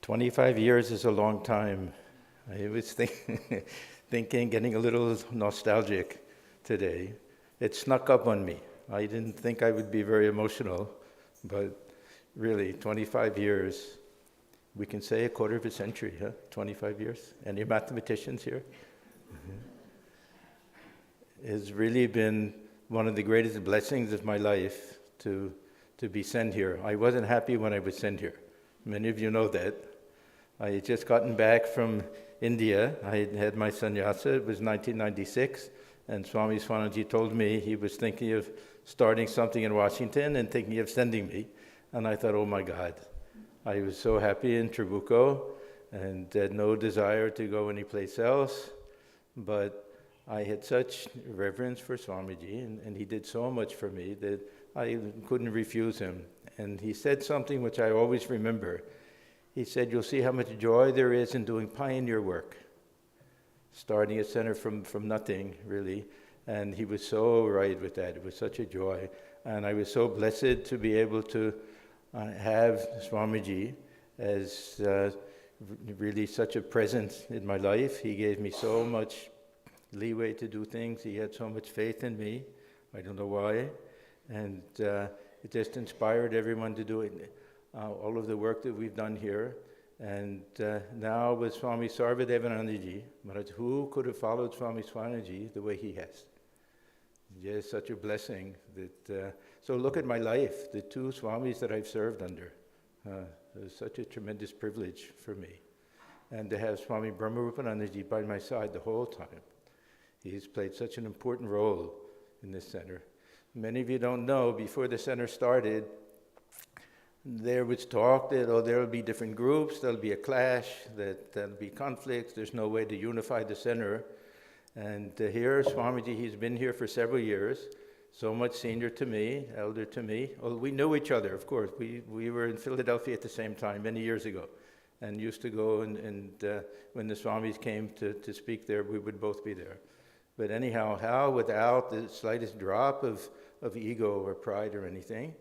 25 years is a long time. I was thinking, getting a little nostalgic today. It snuck up on me. I didn't think I would be very emotional, but really, 25 years, we can say a quarter of a century, huh? 25 years. Any mathematicians here? It's really been one of the greatest blessings of my life to be sent here. I wasn't happy when I was sent here. Many of you know that. I had just gotten back from India. I had my sannyasa. It was 1996, and Swami Swahananda told me he was thinking of starting something in Washington and thinking of sending me. And I thought, oh my God. I was so happy in Trabuco and had no desire to go anyplace else. But I had such reverence for Swamiji, and he did so much for me that I couldn't refuse him. And he said something which I always remember. He said, you'll see how much joy there is in doing pioneer work, starting a center from nothing, really. And he was so right with that. It was such a joy. And I was so blessed to be able to have Swamiji as really such a presence in my life. He gave me so much leeway to do things. He had so much faith in me. I don't know why. And it just inspired everyone to do it. All of the work that we've done here. And now with Swami Sarvadevananda, Maharaj, who could have followed Swami Swahananda the way he has? Just such a blessing. So look at my life, the two Swamis that I've served under. It was such a tremendous privilege for me. And to have Swami Brahmarupanandaji by my side the whole time. He's played such an important role in this center. Many of you don't know, before the center started, there was talk that, there will be different groups, there'll be a clash, there'll be conflicts, there's no way to unify the center. And here, Swamiji, he's been here for several years, so much senior to me, elder to me. Well, we knew each other, of course. We were in Philadelphia at the same time, many years ago, and used to go, and when the Swamis came to speak there, we would both be there. But anyhow, how without the slightest drop of ego or pride or anything,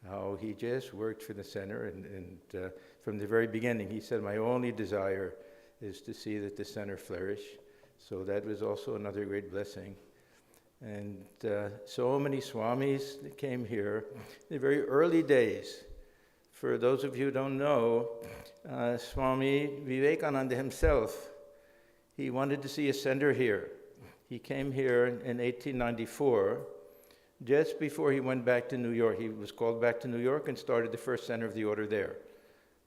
how he just worked for the center, and from the very beginning, he said, my only desire is to see that the center flourish. So that was also another great blessing. And so many Swamis that came here in the very early days. For those of you who don't know, Swami Vivekananda himself, he wanted to see a center here. He came here in 1894. Just before he went back to New York, he was called back to New York and started the first center of the order there.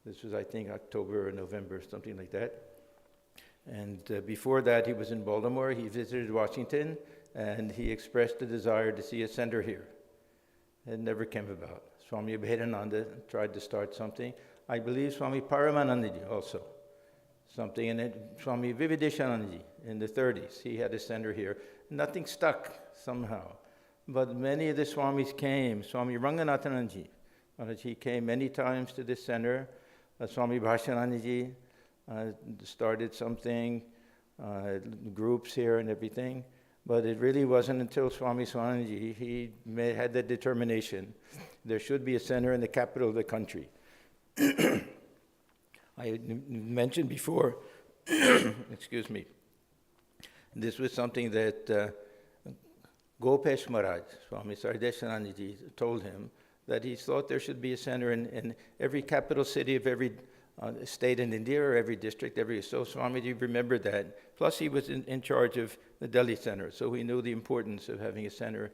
This was, I think, October or November, something like that. And before that, he was in Baltimore. He visited Washington, and he expressed a desire to see a center here. It never came about. Swami Vivekananda tried to start something. I believe Swami Paramanandaji also. Something in it. Swami Vivedishanandaji in the 30s. He had a center here. Nothing stuck somehow. But many of the Swamis came. Swami Ranganathananji, he came many times to this center. Swami Bhashanandaji started something, groups here and everything. But it really wasn't until Swami Swahananda, he had that determination. There should be a center in the capital of the country. I mentioned before, excuse me, this was something that Gopesh Maharaj, Swami Sarvadevananda, told him, that he thought there should be a center in every capital city of every state in India, or every district, so Swamiji remembered that. Plus he was in charge of the Delhi center, so he knew the importance of having a center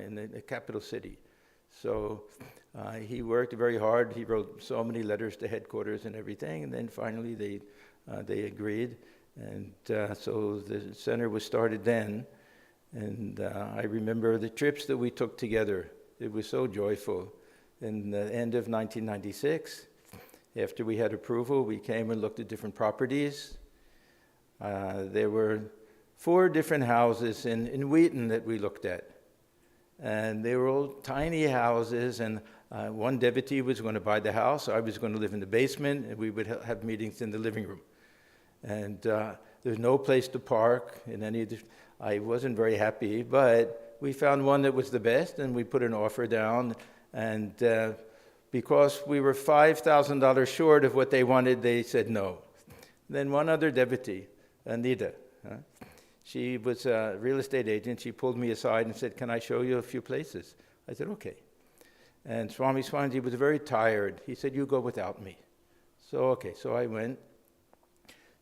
in the capital city. So he worked very hard. He wrote so many letters to headquarters and everything, and then finally they agreed. And so the center was started then. And I remember the trips that we took together. It was so joyful. In the end of 1996, after we had approval, we came and looked at different properties. There were 4 different houses in Wheaton that we looked at. And they were all tiny houses, and one devotee was going to buy the house. I was going to live in the basement, and we would have meetings in the living room. And there's no place to park in any of the... I wasn't very happy, but we found one that was the best, and we put an offer down. And because we were $5,000 short of what they wanted, they said no. Then one other devotee, Anita, she was a real estate agent. She pulled me aside and said, can I show you a few places? I said, okay. And Swami Swahananda was very tired. He said, you go without me. So, okay, so I went.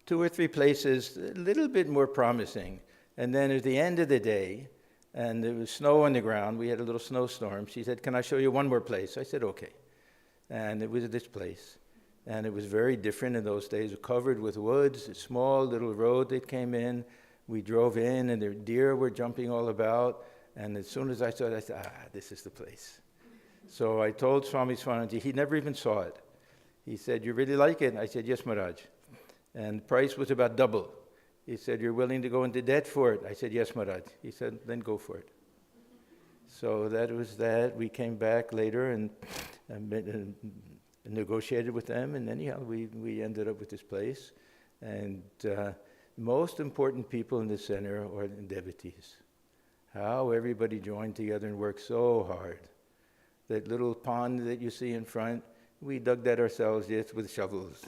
2 or 3 places, a little bit more promising. And then at the end of the day, and there was snow on the ground, we had a little snowstorm. She said, can I show you one more place? I said, okay. And it was this place. And it was very different in those days, covered with woods, a small little road that came in. We drove in, and the deer were jumping all about. And as soon as I saw it, I said, this is the place. So I told Swami Swahananda, he never even saw it. He said, you really like it? I said, yes, Maharaj. And the price was about double. He said, you're willing to go into debt for it? I said, yes, Maharaj. He said, then go for it. So that was that. We came back later and negotiated with them, and anyhow, we ended up with this place. And most important people in the center are the devotees. How everybody joined together and worked so hard. That little pond that you see in front, we dug that ourselves just with shovels.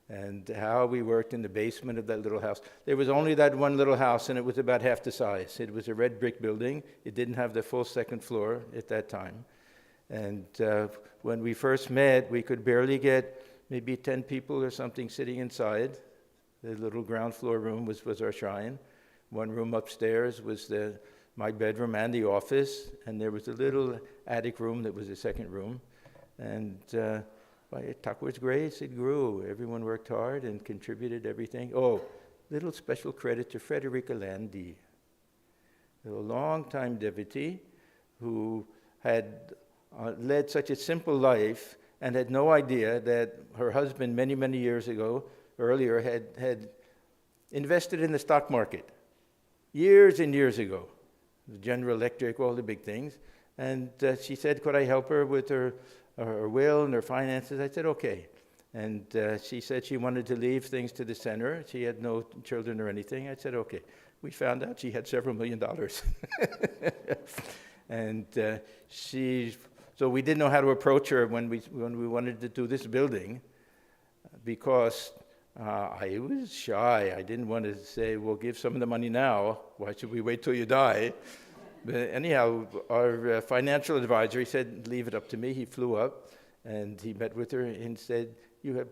And how we worked in the basement of that little house. There was only that one little house, and it was about half the size. It was a red brick building. It didn't have the full second floor at that time. And when we first met, we could barely get maybe 10 people or something sitting inside. The little ground floor room was our shrine. One room upstairs was my bedroom and the office, and there was a little attic room that was the second room. And by Thakur's grace, it grew. Everyone worked hard and contributed everything. Oh, little special credit to Frederica Landy, a long-time devotee who had led such a simple life and had no idea that her husband many, many years ago, earlier, had invested in the stock market years and years ago. General Electric, all the big things. And she said, could I help her with her will and her finances? I said, okay. And she said she wanted to leave things to the center. She had no children or anything. I said, okay. We found out she had several $1 million. And so we didn't know how to approach her when we wanted to do this building, because I was shy. I didn't want to say, well, give some of the money now. Why should we wait till you die? But anyhow, our financial advisor, he said, leave it up to me. He flew up, and he met with her and said, you have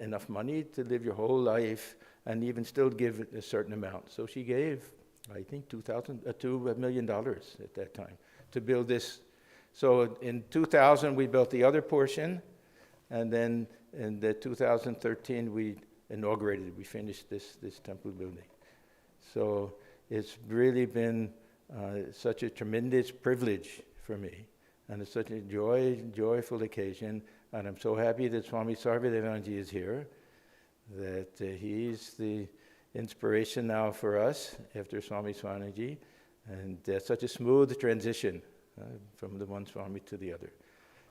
enough money to live your whole life and even still give a certain amount. So she gave, I think, $2 million at that time to build this. So in 2000, we built the other portion, and then in 2013, we inaugurated, we finished this temple building. So it's really been such a tremendous privilege for me, and it's such a joyful occasion, and I'm so happy that Swami Sarvadevananda is here, that he's the inspiration now for us after Swami Swahananda, and such a smooth transition from the one Swami to the other.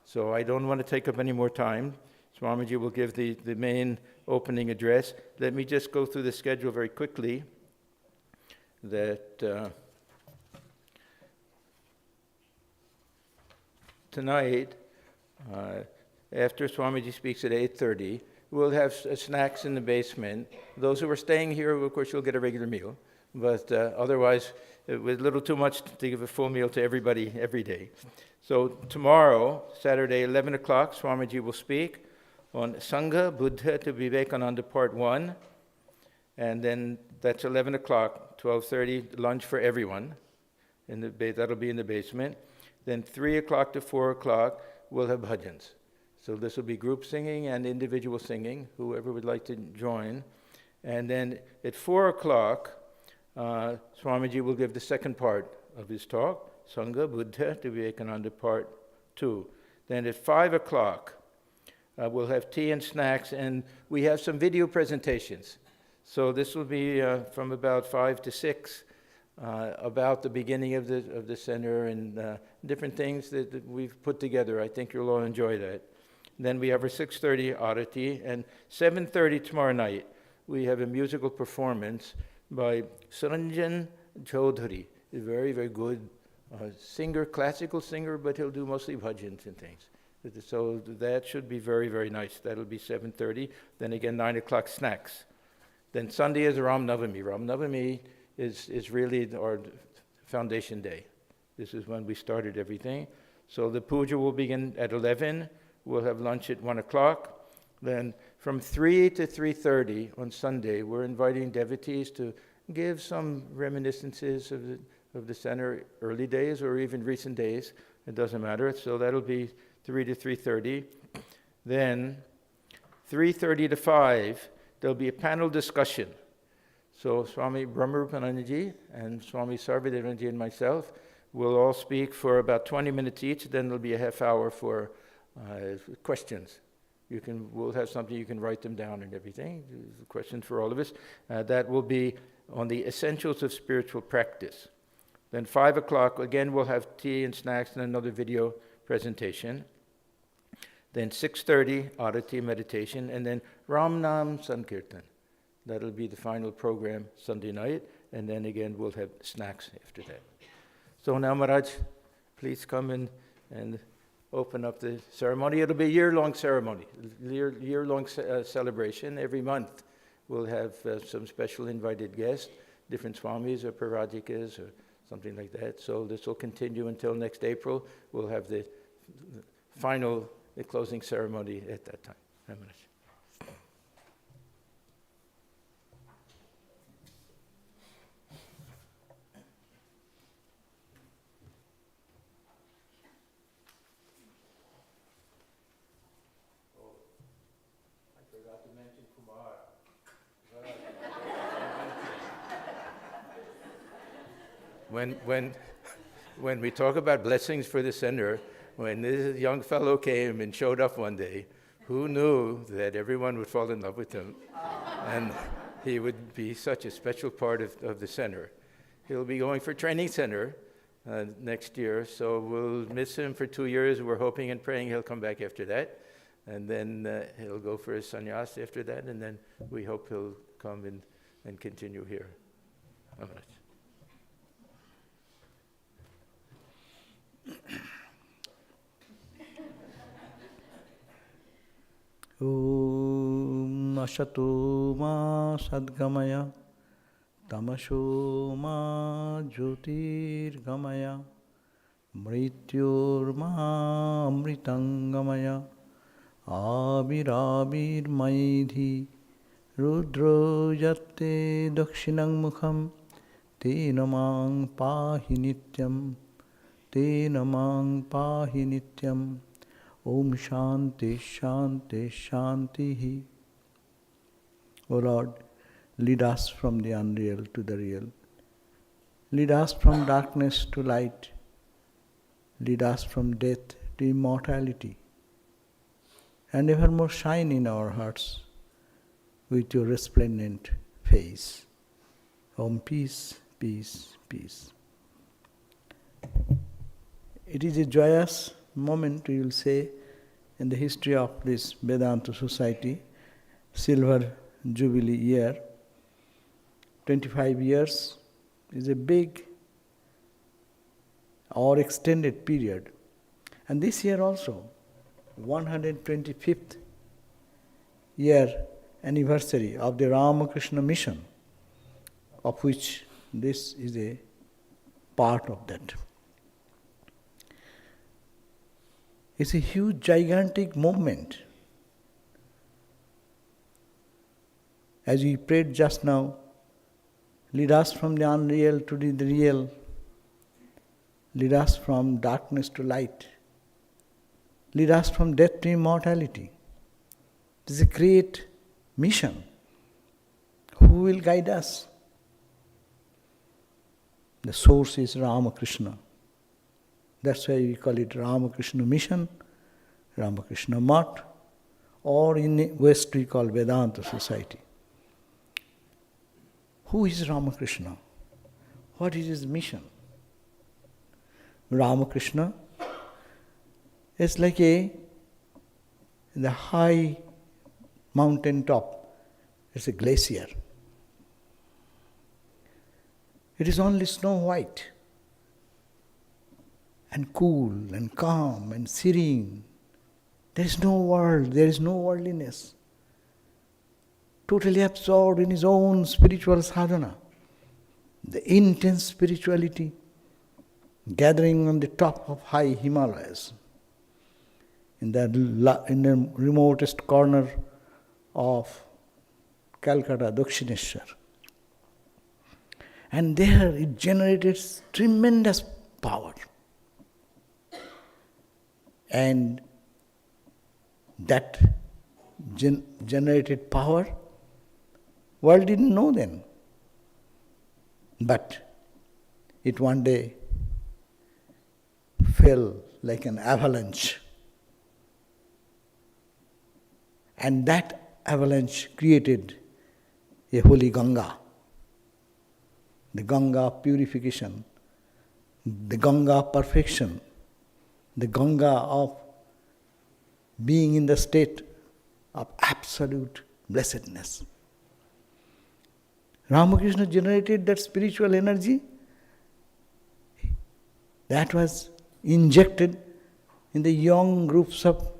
So I don't want to take up any more time. Swamiji will give the main opening address. Let me just go through the schedule very quickly. That tonight, after Swamiji speaks at 8:30, we'll have snacks in the basement. Those who are staying here, of course, you'll get a regular meal. But otherwise, it was a little too much to give a full meal to everybody every day. So tomorrow, Saturday, 11 o'clock, Swamiji will speak on Sangha, Buddha to Vivekananda, Part 1. And then that's 11 o'clock, 12:30, lunch for everyone. That'll be in the basement. Then 3 o'clock to 4 o'clock, we'll have bhajans. So this will be group singing and individual singing, whoever would like to join. And then at 4 o'clock, Swamiji will give the second part of his talk, Sangha, Buddha to Vivekananda, Part 2. Then at 5 o'clock, we'll have tea and snacks, and we have some video presentations. So this will be from about 5 to 6, about the beginning of the center and different things that we've put together. I think you'll all enjoy that. Then we have our 6:30 Arati, and 7:30 tomorrow night, we have a musical performance by Saranjan Chaudhary, a very, very good singer, classical singer, but he'll do mostly bhajans and things. So that should be very, very nice. That'll be 7:30. Then again, 9 o'clock snacks. Then Sunday is Ram Navami. Ram Navami is really our foundation day. This is when we started everything. So the puja will begin at 11. We'll have lunch at 1 o'clock. Then from 3 to 3:30 on Sunday, we're inviting devotees to give some reminiscences of the center, early days or even recent days. It doesn't matter. So that'll be 3 to 3:30. Then 3:30 to 5, there'll be a panel discussion. So Swami Brahmarupanandaji and Swami Sarvadevananda and myself will all speak for about 20 minutes each. Then there'll be a half hour for questions. We'll have something, you can write them down and everything. Questions for all of us. That will be on the essentials of spiritual practice. Then 5 o'clock, again, we'll have tea and snacks and another video presentation. Then 6:30, Arati meditation, and then Ram Nam Sankirtan. That'll be the final program Sunday night, and then again we'll have snacks after that. So now, Maharaj, please come and open up the ceremony. It'll be a year-long ceremony, year-long celebration. Every month we'll have some special invited guests, different Swamis or Parajikas or something like that. So this will continue until next April. We'll have the final closing ceremony at that time. When we talk about blessings for the center, when this young fellow came and showed up one day, who knew that everyone would fall in love with him and he would be such a special part of the center. He'll be going for training center next year, so we'll miss him for 2 years. We're hoping and praying he'll come back after that, and then he'll go for his sannyas after that, and then we hope he'll come and continue here. All right. Om Ashato Ma Sadgamaya Tamasho Ma Jyotirgamaya Mrityor Ma Amritangamaya Abirabir Maidhi Rudro Yatte Dakshinang Mukham Te Namang Pahi Nityam Te Namang Pahi Nityam Om Shanti Shanti Shanti. O Lord, lead us from the unreal to the real. Lead us from darkness to light. Lead us from death to immortality. And evermore shine in our hearts with your resplendent face. Om peace, peace, peace. It is a joyous moment, we will say, in the history of this Vedanta society, silver Jubilee year. 25 years is a big or extended period. And this year also, 125th year anniversary of the Ramakrishna mission, of which this is a part of that. It's a huge, gigantic movement. As we prayed just now, lead us from the unreal to the real, lead us from darkness to light, lead us from death to immortality. It is a great mission. Who will guide us? The source is Ramakrishna. That's why we call it Ramakrishna Mission, Ramakrishna Math, or in West we call Vedanta Society. Who is Ramakrishna? What is his mission? Ramakrishna is like the high mountain top. It's a glacier. It is only snow white and cool and calm and serene. There is no world, there is no worldliness. Totally absorbed in his own spiritual sadhana. The intense spirituality gathering on the top of high Himalayas. In the remotest corner of Calcutta, Dakshineshwar. And there it generated tremendous power. And that generated power. World didn't know then. But it one day fell like an avalanche. And that avalanche created a holy Ganga. The Ganga of purification, the Ganga of perfection, the Ganga of being in the state of absolute blessedness. Ramakrishna generated that spiritual energy that was injected in the young groups of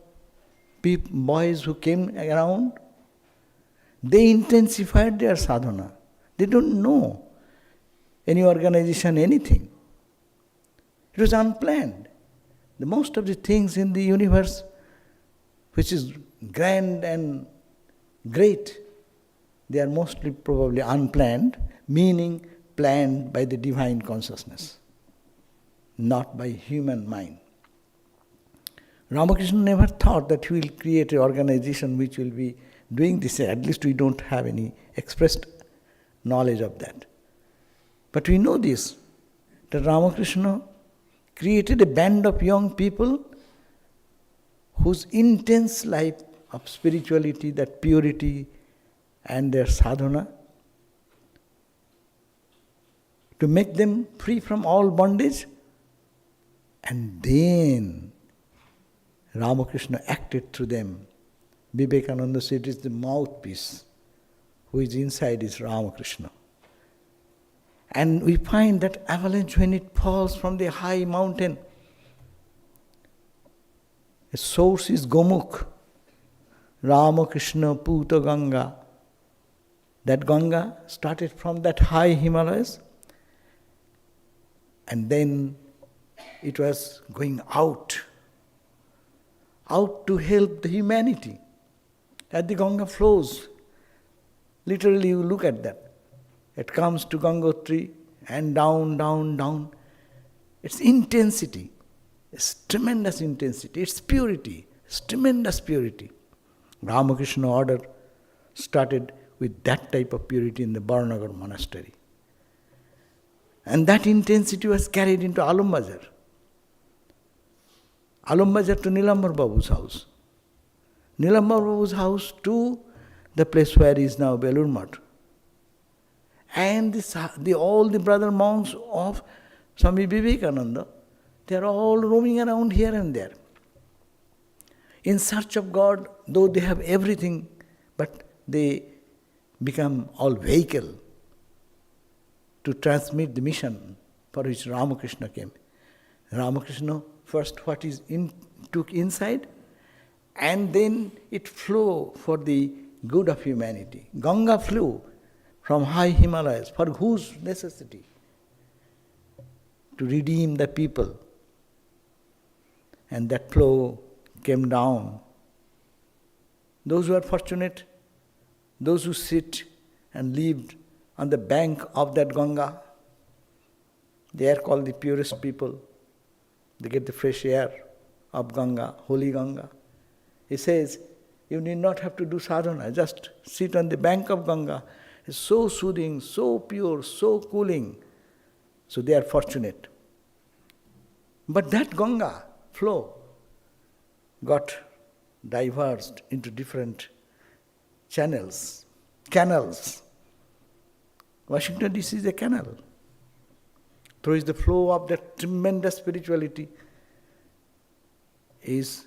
boys who came around. They intensified their sadhana. They don't know any organization, anything. It was unplanned. The most of the things in the universe which is grand and great, they are mostly probably unplanned, meaning planned by the divine consciousness, not by human mind. Ramakrishna never thought that he will create an organization which will be doing this. At least we don't have any expressed knowledge of that. But we know this, that Ramakrishna created a band of young people whose intense life of spirituality, that purity and their sadhana, to make them free from all bondage. And then Ramakrishna acted through them. Vivekananda said it is the mouthpiece who is inside is Ramakrishna. And we find that avalanche when it falls from the high mountain. The source is Gomukh, Ramakrishna Puta Ganga. That Ganga started from that high Himalayas, and then it was going out to help the humanity. As the Ganga flows, literally you look at that. It comes to Gangotri and down, down, down. Its intensity, it's tremendous intensity. Its purity, it's tremendous purity. Ramakrishna Order started with that type of purity in the Barnagar monastery. And that intensity was carried into Alum Bazar. Alum Bazar to Nilambar Babu's house. Nilambar Babu's house to the place where is now Belur Math. And all the brother monks of Swami Vivekananda, they are all roaming around here and there. In search of God, though they have everything, but they become all vehicle to transmit the mission for which Ramakrishna came. Ramakrishna first what is took inside, and then it flew for the good of humanity. Ganga flew from high Himalayas, for whose necessity? To redeem the people. And that flow came down. Those who are fortunate, those who sit and lived on the bank of that Ganga, they are called the purest people. They get the fresh air of Ganga, Holy Ganga. He says, you need not have to do sadhana, just sit on the bank of Ganga. It's so soothing, so pure, so cooling. So they are fortunate. But that Ganga flow got diverged into different canals. Washington DC is a canal. Through the flow of that tremendous spirituality is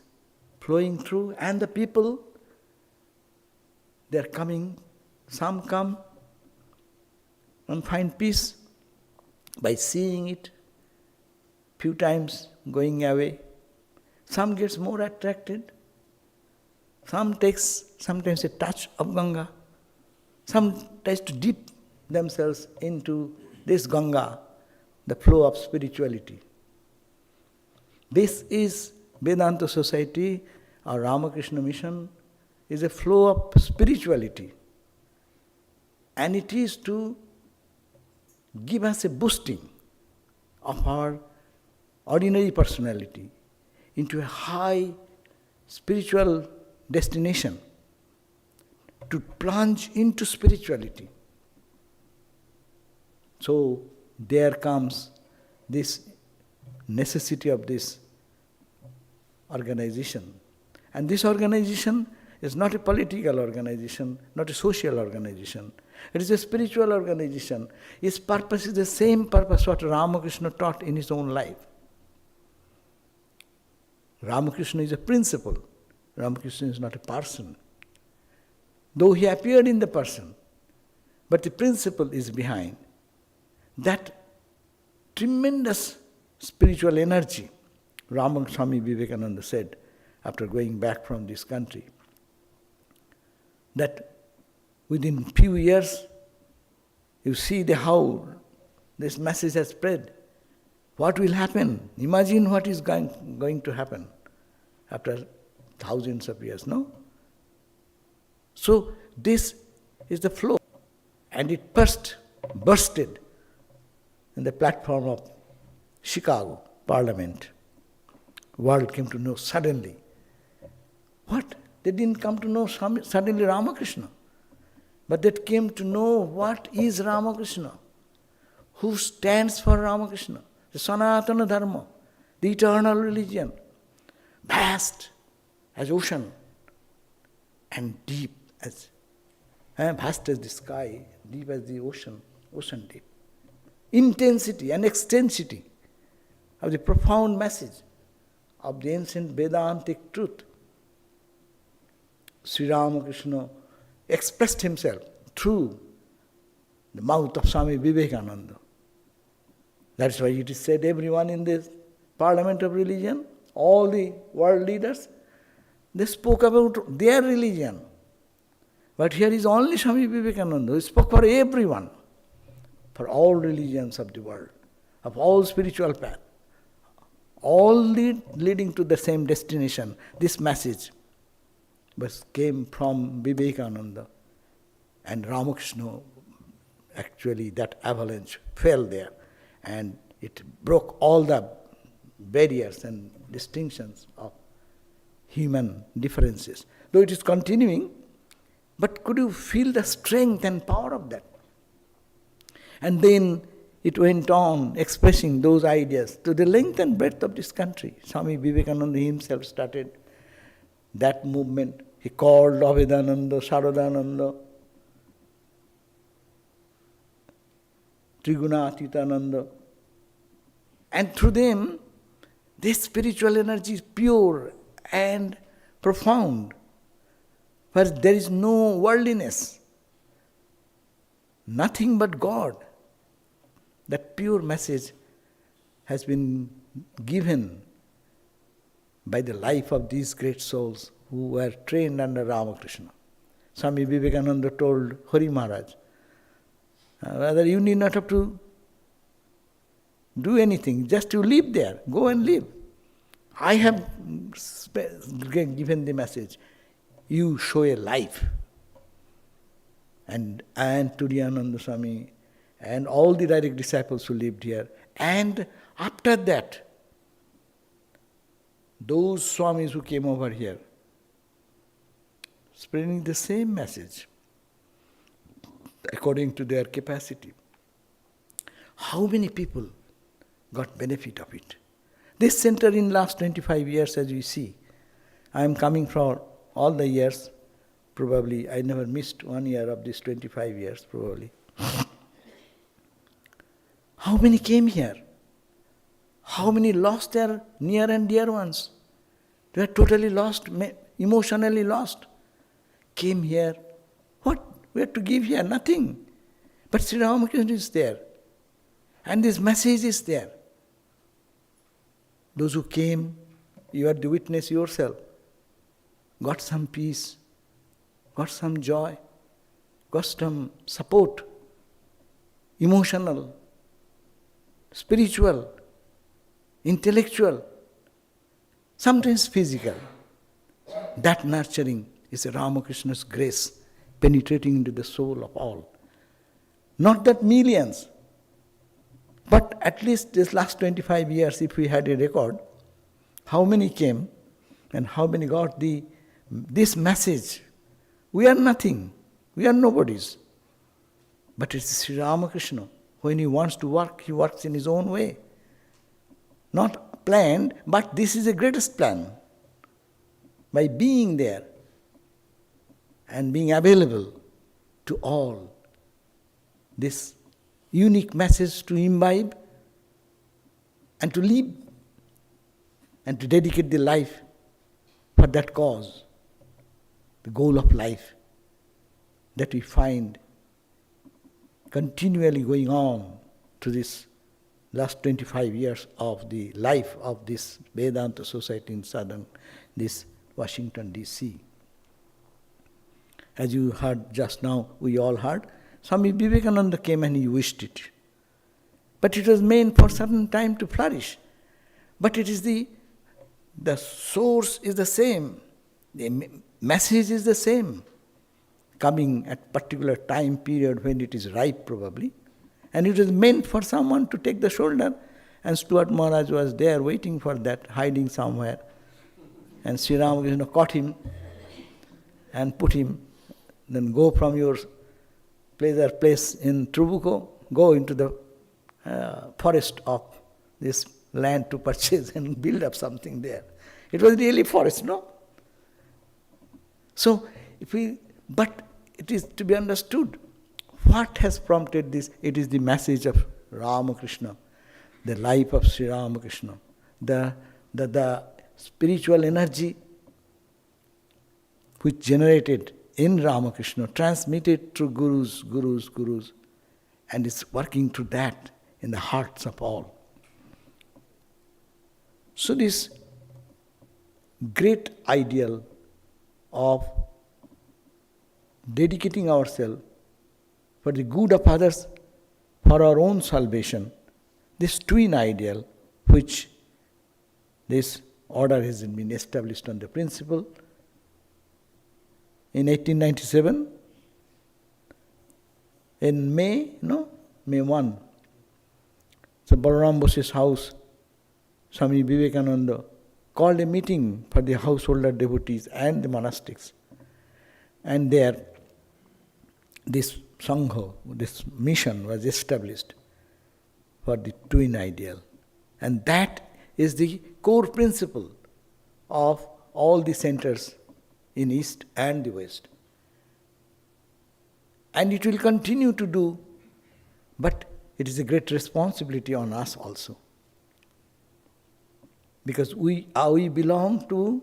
flowing through, and the people, they are coming. Some come and find peace by seeing it, few times going away. Some gets more attracted. Some takes sometimes a touch of Ganga. Some tries to dip themselves into this Ganga, the flow of spirituality. This is Vedanta Society, our Ramakrishna mission, is a flow of spirituality. And it is to give us a boosting of our ordinary personality into a high spiritual destination. to plunge into spirituality. So there comes this necessity of this organization. And this organization is not a political organization, not a social organization. It is a spiritual organization. Its purpose is the same purpose what Ramakrishna taught in his own life. Ramakrishna is a principle. Ramakrishna is not a person. Though he appeared in the person, but the principle is behind. That tremendous spiritual energy, Swami Vivekananda said after going back from this country, that within few years, you see how this message has spread. What will happen? Imagine what is going to happen after thousands of years, no? So this is the flow. And it bursted in the platform of Chicago Parliament. World came to know suddenly. What? They didn't come to know suddenly Ramakrishna. But they came to know what is Ramakrishna, who stands for Ramakrishna, the Sanatana Dharma, the eternal religion, vast as ocean and deep as, vast as the sky, deep as the ocean deep. Intensity and extensity of the profound message of the ancient Vedantic truth. Sri Ramakrishna expressed himself through the mouth of Swami Vivekananda. That's why it is said everyone in this parliament of religion, all the world leaders, they spoke about their religion. But here is only Swami Vivekananda who spoke for everyone, for all religions of the world, of all spiritual paths, all leading to the same destination. This message came from Vivekananda, and Ramakrishna, actually that avalanche fell there, and it broke all the barriers and distinctions of human differences. Though it is continuing, but could you feel the strength and power of that? And then it went on expressing those ideas to the length and breadth of this country. Swami Vivekananda himself started that movement. He called Lavidan, Sarvadevananda, Trigunaatitananda. And through them, this spiritual energy is pure and profound, where there is no worldliness, nothing but God. That pure message has been given by the life of these great souls who were trained under Ramakrishna. Swami Vivekananda told Hari Maharaj, rather you need not have to do anything, just to live there, go and live. I have given the message, you show a life. And Turiyananda Swami and all the direct disciples who lived here. And after that, those Swamis who came over here, spreading the same message according to their capacity. How many people got benefit of it? This center in last 25 years, as we see, I am coming for all the years, probably I never missed 1 year of this 25 years, probably. How many came here? How many lost their near and dear ones? They were totally lost, emotionally lost. Came here. What? We have to give here? Nothing. But Sri Ramakrishna is there. And this message is there. Those who came, you are the witness yourself. Got some peace, got some joy, got some support, emotional, spiritual, intellectual, sometimes physical. That nurturing is Ramakrishna's grace penetrating into the soul of all. Not that millions, but at least this last 25 years, if we had a record, how many came and how many got this message. We are nothing. We are nobodies. But it's Sri Ramakrishna. When he wants to work, he works in his own way. Not planned, but this is the greatest plan. By being there and being available to all, this unique message to imbibe and to live and to dedicate the life for that cause, the goal of life that we find continually going on to this last 25 years of the life of this Vedanta society in southern, this Washington, D.C. As you heard just now, we all heard, Swami Vivekananda came and he wished it. But it was meant for certain time to flourish. But it is the source is the same. The message is the same. Coming at particular time period when it is ripe probably. And it was meant for someone to take the shoulder. And Stuart Maharaj was there waiting for that, hiding somewhere. And Sri Ramakrishna caught him and put him, then go from your pleasure place in Trabuco, go into the forest of this land to purchase and build up something there. It was really forest, no? So, but it is to be understood. What has prompted this? It is the message of Ramakrishna, the life of Sri Ramakrishna, the spiritual energy which generated in Ramakrishna, transmitted through gurus, and is working through that in the hearts of all. So this great ideal of dedicating ourselves for the good of others, for our own salvation, this twin ideal which this order has been established on the principle. In 1897, in May 1, so Balaram Bose's house, Swami Vivekananda called a meeting for the householder devotees and the monastics. And there, this Sangha, this mission was established for the twin ideal. And that is the core principle of all the centers in East and the West. And it will continue to do, but it is a great responsibility on us also. Because we belong to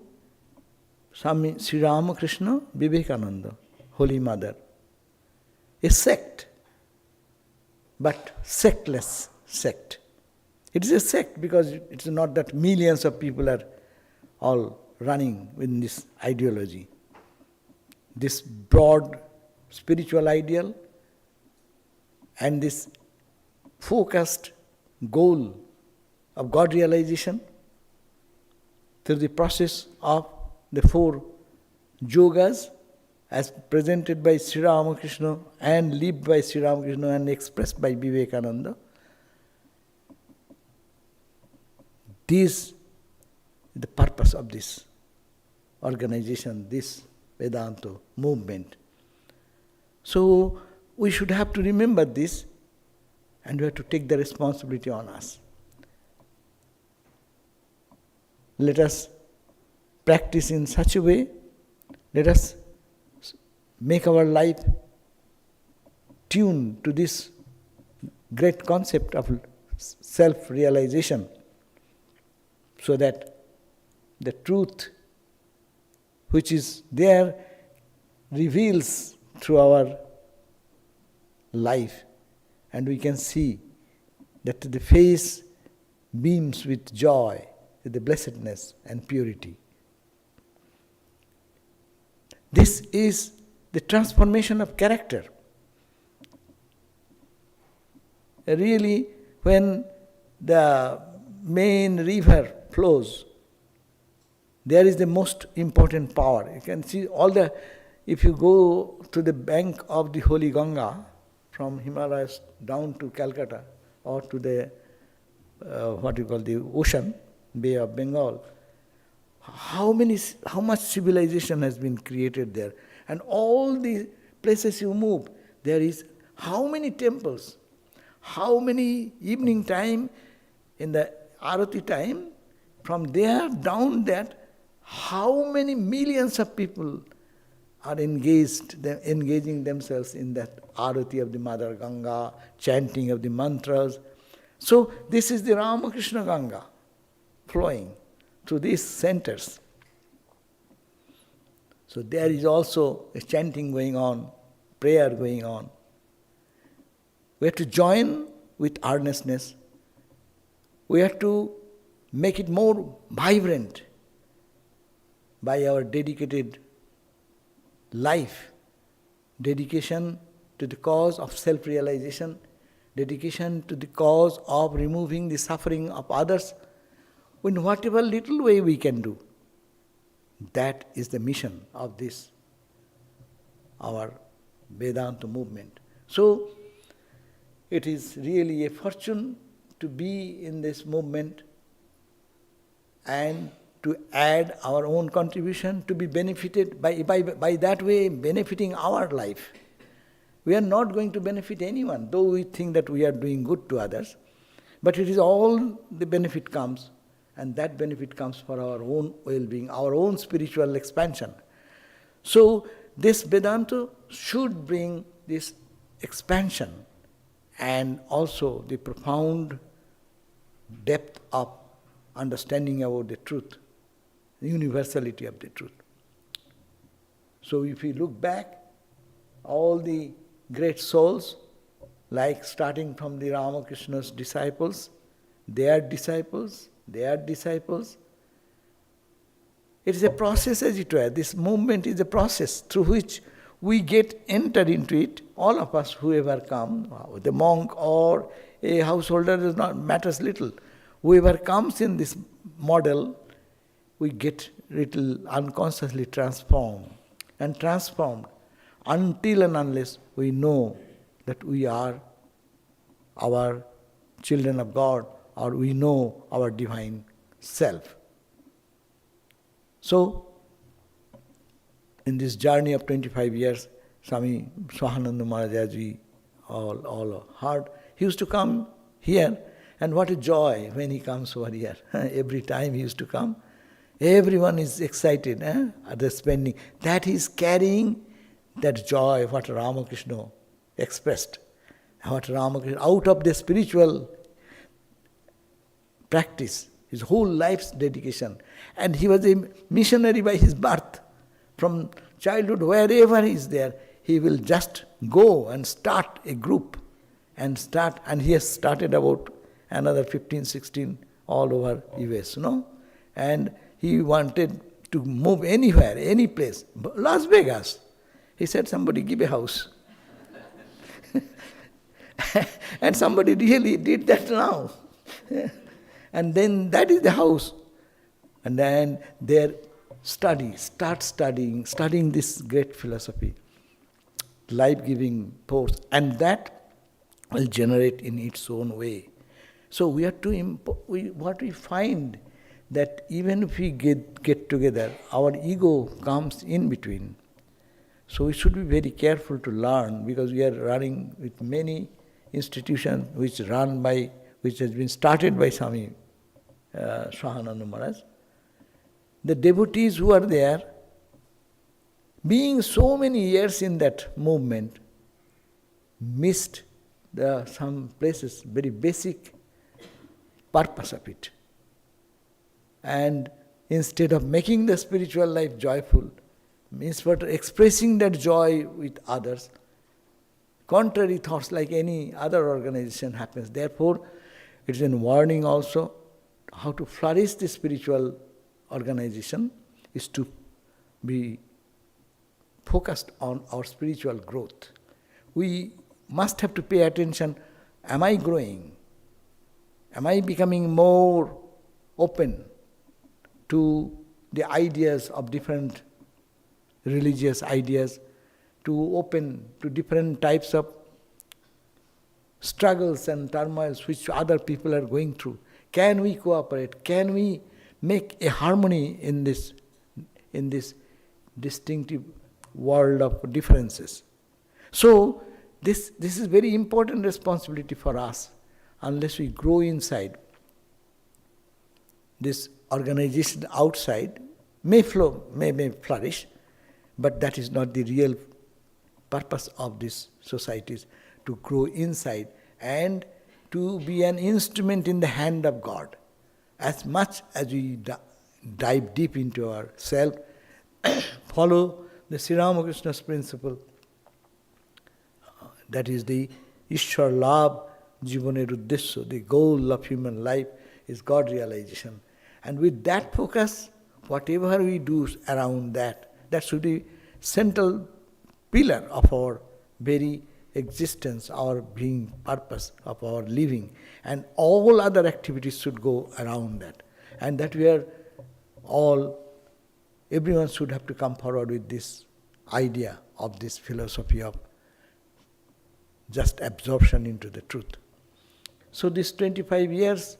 Sri Ramakrishna Vivekananda, Holy Mother. A sect, but sectless sect. It is a sect because it is not that millions of people are all running in this ideology. This broad spiritual ideal and this focused goal of God realization through the process of the four yogas as presented by Sri Ramakrishna and lived by Sri Ramakrishna and expressed by Vivekananda. This is the purpose of this organization, this Vedanta movement. So we should have to remember this and we have to take the responsibility on us. Let us practice in such a way, let us make our life tuned to this great concept of self-realization so that the truth which is there reveals through our life and we can see that the face beams with joy, with the blessedness and purity. This is the transformation of character. Really, when the main river flows, there is the most important power. You can see if you go to the bank of the Holy Ganga, from Himalayas down to Calcutta, or to the, the ocean, Bay of Bengal, how much civilization has been created there. And all the places you move, there is how many temples, how many evening time, in the Arati time, from there down that, how many millions of people are engaging themselves in that Arati of the Mother Ganga, chanting of the mantras. So this is the Ramakrishna Ganga flowing through these centers. So there is also a chanting going on, prayer going on. We have to join with earnestness. We have to make it more vibrant by our dedicated life, dedication to the cause of self-realization, dedication to the cause of removing the suffering of others in whatever little way we can do. That is the mission of this, our Vedanta movement. So, it is really a fortune to be in this movement and to add our own contribution, to be benefited by that way, benefiting our life. We are not going to benefit anyone, though we think that we are doing good to others. But it is all the benefit comes, and that benefit comes for our own well-being, our own spiritual expansion. So this Vedanta should bring this expansion and also the profound depth of understanding about the truth, the universality of the truth. So if we look back, all the great souls, like starting from the Ramakrishna's disciples, their disciples, it is a process, as it were. This movement is a process through which we get entered into it. All of us, whoever come, the monk or a householder, does not matters little. Whoever comes in this model, we get little unconsciously transformed until and unless we know that we are our children of God, or we know our divine self. So, in this journey of 25 years, Swami Swahananda Maharaj, we all heard, he used to come here, and what a joy when he comes over here. Every time he used to come, everyone is excited at the spending. That he is carrying that joy, what Ramakrishna expressed. What Ramakrishna, out of the spiritual practice, his whole life's dedication. And he was a missionary by his birth. From childhood, wherever he is there, he will just go and start a group. And he has started about another 15, 16 all over US, And he wanted to move anywhere, any place. Las Vegas. He said, somebody give a house. And somebody really did that now. And then that is the house. And then there start studying this great philosophy, life-giving force, and that will generate in its own way. So we have to, what we find, that even if we get together, our ego comes in between. So we should be very careful to learn, because we are running with many institutions which has been started by Swami Swahananda Maharaj. The devotees who are there, being so many years in that movement, missed some places, very basic purpose of it. And instead of making the spiritual life joyful, instead of expressing that joy with others, contrary thoughts like any other organization happens. Therefore, it is a warning also, how to flourish the spiritual organization is to be focused on our spiritual growth. We must have to pay attention, am I growing? Am I becoming more open to the ideas of different religious ideas, to open to different types of struggles and turmoils which other people are going through? Can we cooperate? Can we make a harmony in this distinctive world of differences? So, this is very important responsibility for us. Unless we grow inside, this organization outside may flourish, but that is not the real purpose of these societies, to grow inside and to be an instrument in the hand of God. As much as we dive deep into ourselves, follow the Sri Ramakrishna's principle, that is the ishtar labh jivaner uddesya, the goal of human life is God realization. And with that focus, whatever we do around that should be central pillar of our very existence, our being purpose of our living. And all other activities should go around that. And that we are everyone should have to come forward with this idea of this philosophy of just absorption into the truth. So this 25 years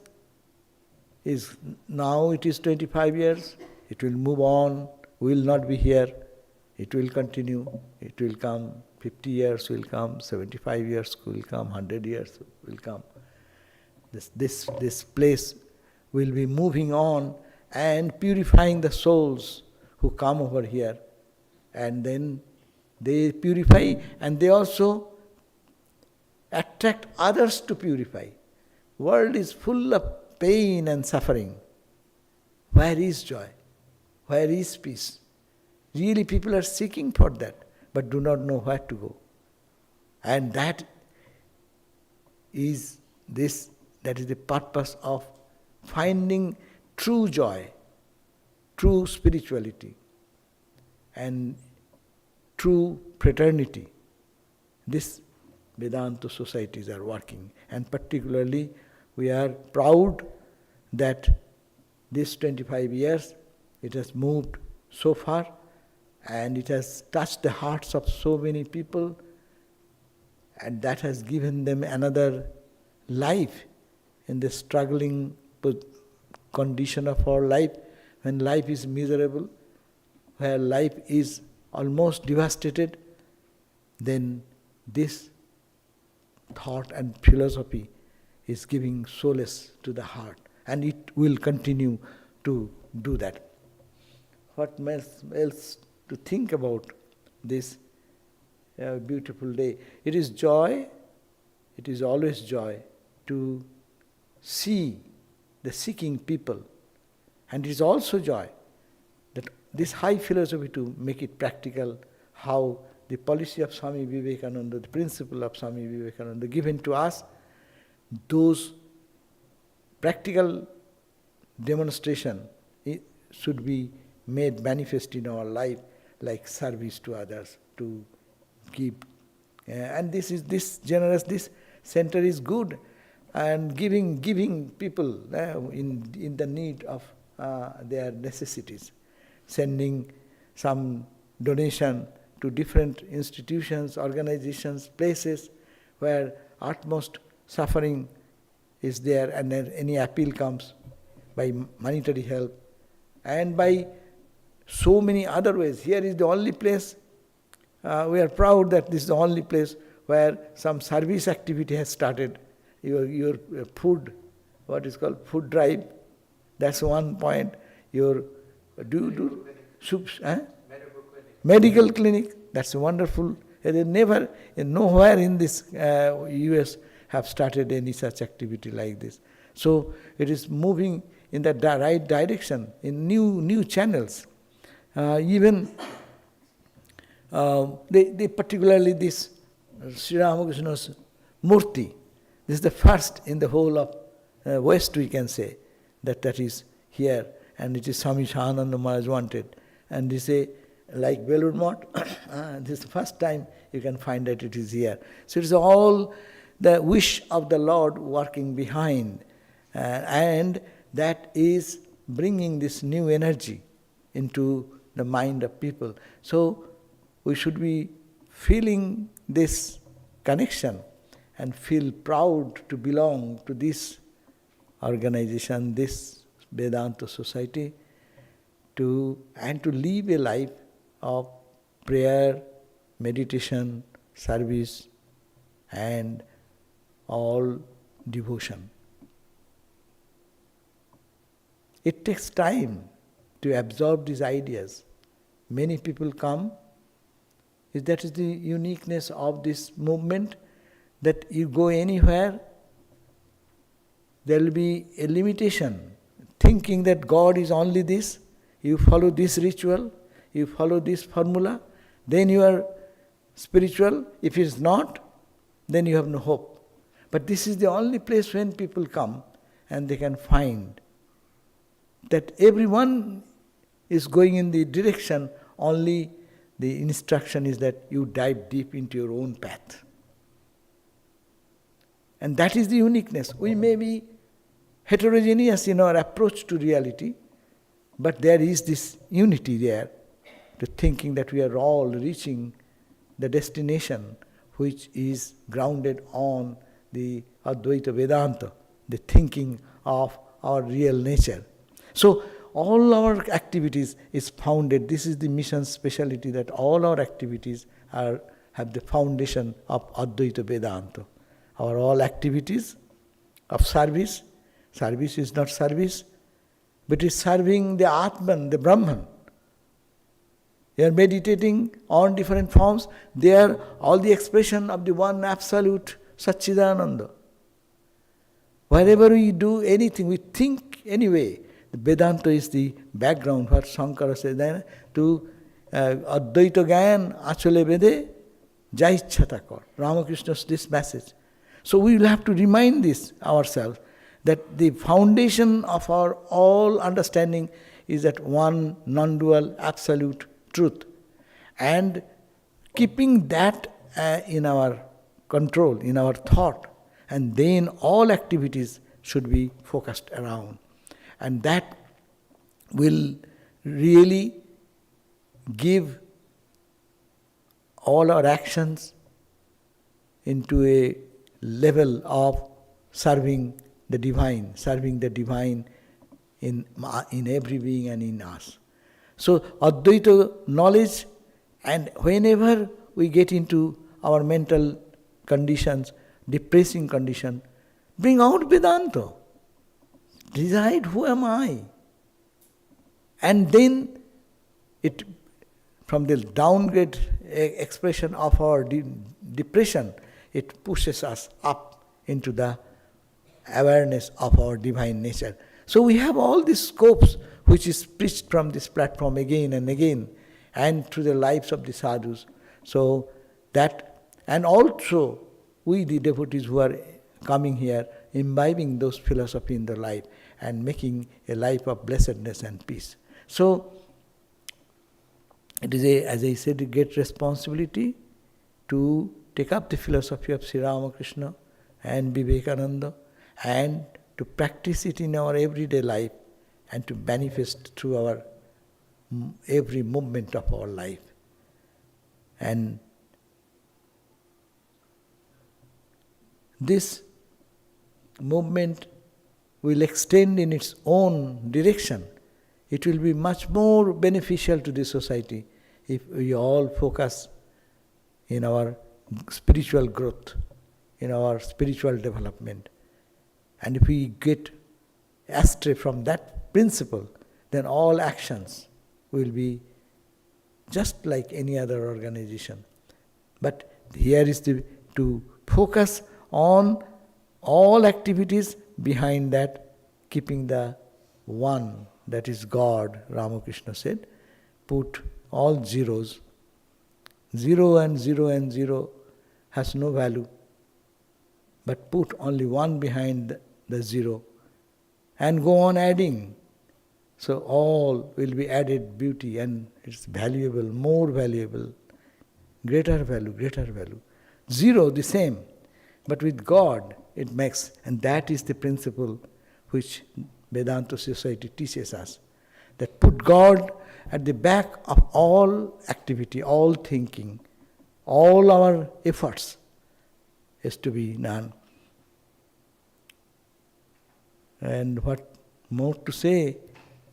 it is 25 years, it will move on, we will not be here, it will continue, it will come, 50 years will come, 75 years will come, 100 years will come. This place will be moving on and purifying the souls who come over here, and then they purify and they also attract others to purify. World is full of pain and suffering. Where is joy? Where is peace? Really people are seeking for that, but do not know where to go. And that is the purpose of finding true joy, true spirituality, and true fraternity. This Vedanta societies are working, and particularly we are proud that this 25 years it has moved so far and it has touched the hearts of so many people, and that has given them another life in the struggling condition of our life, when life is miserable, where life is almost devastated. Then this thought and philosophy is giving solace to the heart, and it will continue to do that. What else to think about this beautiful day? It is joy, it is always joy to see the seeking people, and it is also joy that this high philosophy, to make it practical, how the policy of Swami Vivekananda, the principle of Swami Vivekananda given to us, those practical demonstration should be made manifest in our life, like service to others, to give. And this center is good, and giving people in the need of their necessities, sending some donation to different institutions, organizations, places where utmost suffering is there, and then any appeal comes by monetary help and by so many other ways. Here is the only place, we are proud that this is the only place where some service activity has started. Your food, what is called food drive, that's one point. Your soups, medical clinic, that's wonderful. They never, nowhere in this US have started any such activity like this. So it is moving in the right direction, in new channels. Even they particularly this Sri Ramakrishna's Murti, this is the first in the whole of West, we can say, that is here, and it is Swami Swahananda Maharaj wanted. And they say, like Belur Math, this is the first time you can find that it is here. So it is all the wish of the Lord working behind, and that is bringing this new energy into the mind of people. So we should be feeling this connection and feel proud to belong to this organization, this Vedanta society, and to live a life of prayer, meditation, service, and all devotion. It takes time to absorb these ideas. Many people come. That is the uniqueness of this movement, that you go anywhere, there will be a limitation. Thinking that God is only this, you follow this ritual, you follow this formula, then you are spiritual. If it is not, then you have no hope. But this is the only place when people come and they can find that everyone is going in the direction, only the instruction is that you dive deep into your own path. And that is the uniqueness. We may be heterogeneous in our approach to reality, but there is this unity there, to thinking that we are all reaching the destination which is grounded on the Advaita Vedanta, the thinking of our real nature. So all our activities is founded, this is the mission speciality, that all our activities have the foundation of Advaita Vedanta. Our all activities of service is not service, but is serving the Atman, the Brahman. You are meditating on different forms, they are all the expression of the one absolute Satchidananda. Wherever we do anything, we think anyway. The Vedanta is the background, what Shankara said, to Advaita Gyan Achole Vede Jaichhata Kar. Ramakrishna's this message. So we will have to remind this ourselves, that the foundation of our all understanding is that one non-dual absolute truth. And keeping that in our control, in our thought, and then all activities should be focused around. And that will really give all our actions into a level of serving the divine in every being and in us. So Advaita knowledge, and whenever we get into our mental conditions, depressing condition, bring out Vedanta. Decide, who am I? And then it, from the downgrade expression of our depression, it pushes us up into the awareness of our divine nature. So we have all these scopes which is preached from this platform again and again, and through the lives of the sadhus. So that, and also we the devotees who are coming here, imbibing those philosophy in their life and making a life of blessedness and peace. So it is as I said, a great responsibility to take up the philosophy of Sri Ramakrishna and Vivekananda, and to practice it in our everyday life, and to manifest through our every movement of our life. And this movement will extend in its own direction. It will be much more beneficial to the society if we all focus in our spiritual growth, in our spiritual development. And if we get astray from that principle, then all actions will be just like any other organization. But here is to focus on all activities, behind that keeping the one, that is God. Ramakrishna said, put all zeros. 0 and 0 and 0 has no value, but put only one behind the 0 and go on adding. So all will be added beauty, and it's valuable, more valuable, greater value, greater value. 0 the same, but with God it makes, and that is the principle which Vedanta Society teaches us, that put God at the back of all activity, all thinking, all our efforts is to be done. And what more to say,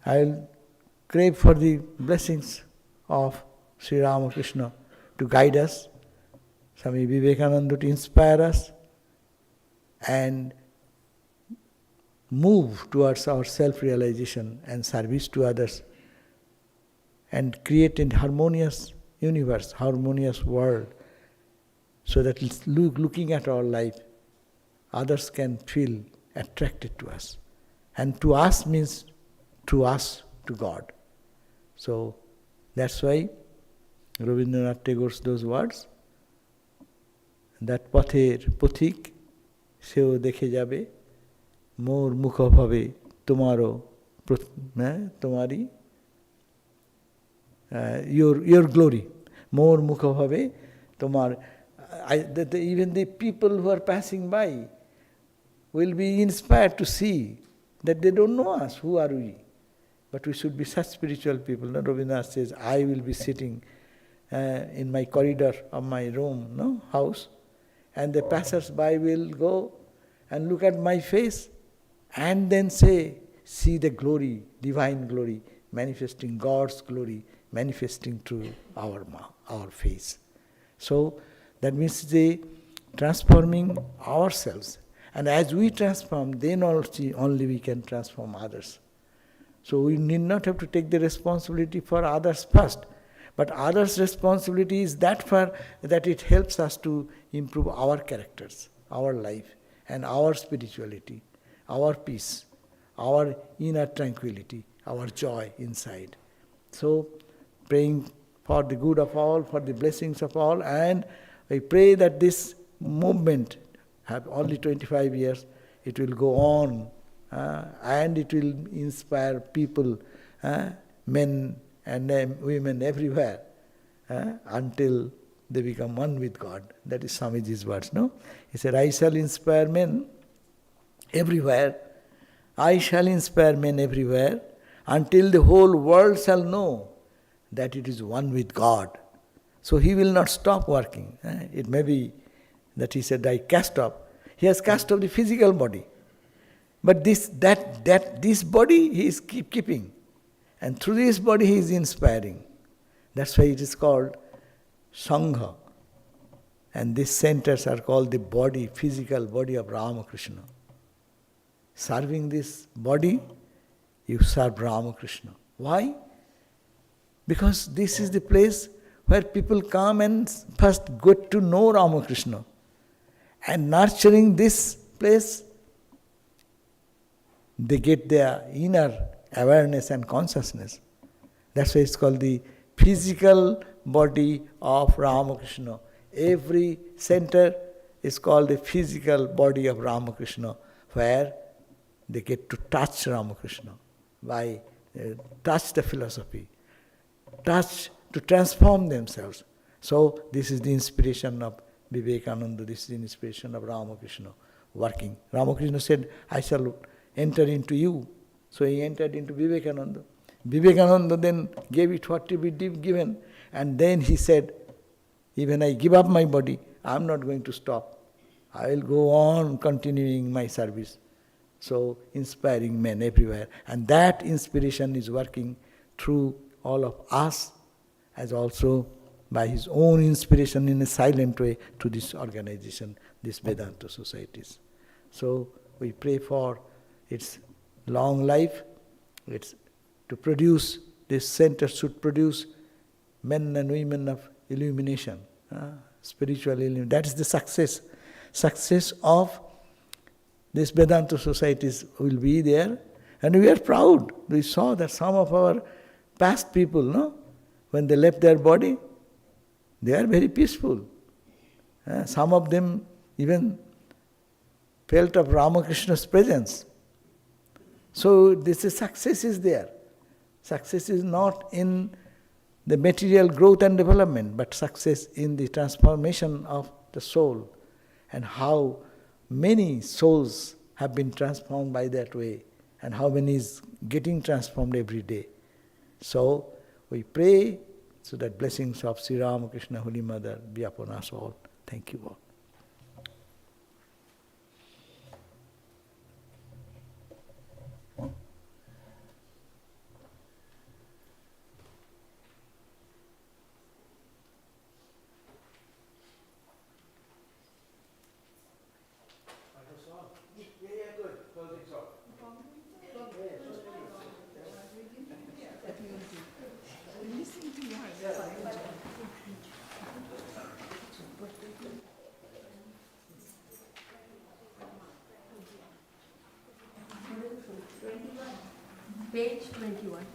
I'll crave for the blessings of Sri Ramakrishna to guide us, Swami Vivekananda to inspire us and move towards our self-realization and service to others and create a harmonious universe, harmonious world, so that looking at our life, others can feel attracted to us. And to us means to us, to God. So that's why Rabindranath Tagore's those words, that pather puthik seo dekhe jabe मोर मुख भवे तुम्हारो तुम्हारी your glory, more mukha bhave tomar. Even the people who are passing by will be inspired to see that they don't know us, who are we? But we should be such spiritual people. No? Rabindranath says, I will be sitting in my corridor of my room, house, and the passers-by will go and look at my face and then say, see the glory, divine glory, manifesting God's glory, manifesting through our face. So that means they transforming ourselves. And as we transform, then only we can transform others. So we need not have to take the responsibility for others first. But others' responsibility is that far that it helps us to improve our characters, our life, and our spirituality, our peace, our inner tranquility, our joy inside. So, praying for the good of all, for the blessings of all, and I pray that this movement have only 25 years, it will go on, and it will inspire people, men and women everywhere, until they become one with God. That is Swamiji's words, no? He said, I shall inspire men everywhere. I shall inspire men everywhere until the whole world shall know that it is one with God. So he will not stop working. It may be that he said, I cast off. He has cast off the physical body. But this body he is keeping. And through this body he is inspiring. That's why it is called Sangha. And these centers are called the body, physical body of Ramakrishna. Serving this body, you serve Ramakrishna. Why? Because this is the place where people come and first get to know Ramakrishna. And nurturing this place, they get their inner awareness and consciousness. That's why it's called the physical body of Ramakrishna. Every center is called the physical body of Ramakrishna, where they get to touch Ramakrishna by touch the philosophy, touch to transform themselves. So this is the inspiration of Vivekananda, this is the inspiration of Ramakrishna working. Ramakrishna said, I shall enter into you. So he entered into Vivekananda. Vivekananda then gave it what to be given. And then he said, even I give up my body, I am not going to stop. I will go on continuing my service. So inspiring men everywhere. And that inspiration is working through all of us, as also by his own inspiration in a silent way to this organization, these Vedanta societies. So we pray for its long life. It's to produce, this center should produce men and women of illumination, spiritual illumination. That is the success of these Vedanta societies will be there. And we are proud. We saw that some of our past people, when they left their body, they are very peaceful. Some of them even felt of Ramakrishna's presence. So this success is there. Success is not in the material growth and development, but success in the transformation of the soul, and how many souls have been transformed by that way, and how many is getting transformed every day. So we pray so that blessings of Sri Ramakrishna, Holy Mother, be upon us all. Thank you all. Page 21.